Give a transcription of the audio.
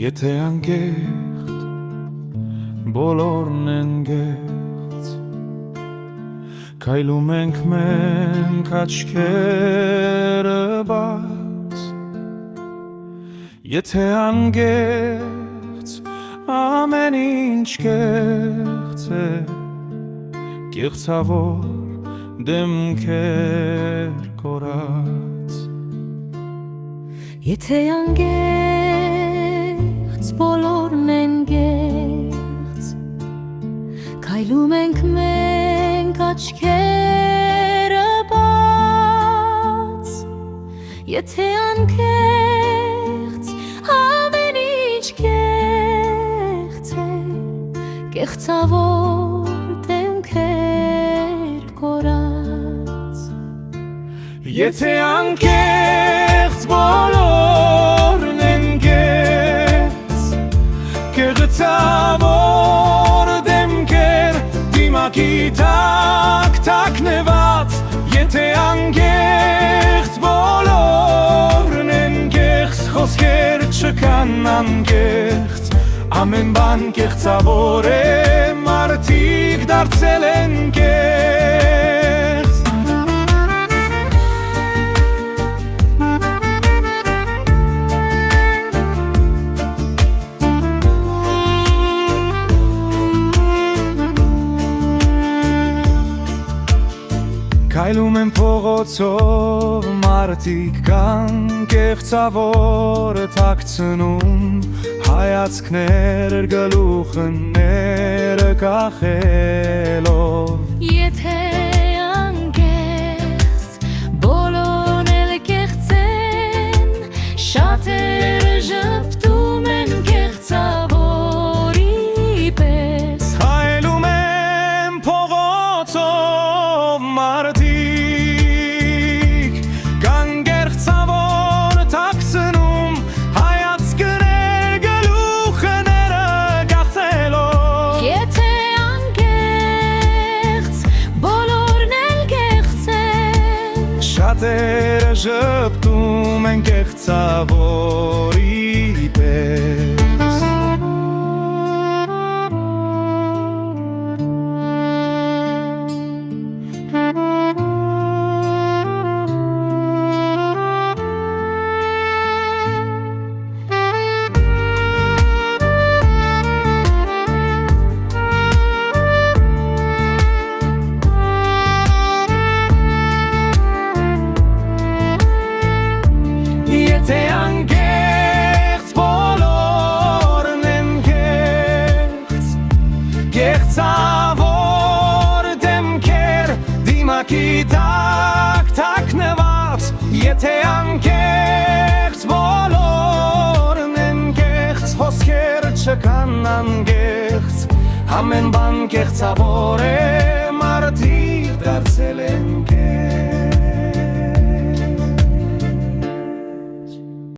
Եթե անկեղծ բոլորն են գեղձ Քայլում ենք մենք աչքերը բաց Եթե անկեղծ ամեն ինչ կեղծ է Կեղծավոր դեմքեր կորած Եթե անկեղծ բոլորն են գեղձ Քայլում ենք մենք աչքերը բաց Եթե անկեղծ ամեն ինչ կեղծ է Կեղծավոր դեմքեր կորած Եթե անկեղծ բոլորն են գեղձ Կեղծավոր դեմքեր դիմակի տակ թաքնված Եթե անկեղծ բոլորն են գեղձ Խոսքեր չկան անկեղծ Ամեն բան կեղծավոր է Մարդիկ դարձել են կեղծ Քայլում են փողոցով մարդիկ կան կեղծավոր թաքցնում հայացքներ գլուխները կախելով Եթե անկեղծ բոլորն էլ կեղծ են Շատերը ժպտում են կեղծավորի պես Քայլում են փողոցով մարդիկ կան կեղծավոր թաքցնում հայացքներ գլուխները կախելով Եթե անկեղծ բոլորն էլ կեղծ են Շատերը ժպտում են կեղծավորի պես Եթե անկեղծ բոլորն են կեղծ Կեղծավոր դեմքեր դիմակի տակ թաքնված Եթե անկեղծ բոլորն են կեղծ Խոսքեր չկան անկեղծ Ամեն բան կեղծավոր է Մարդիկ դարձել են կեղծ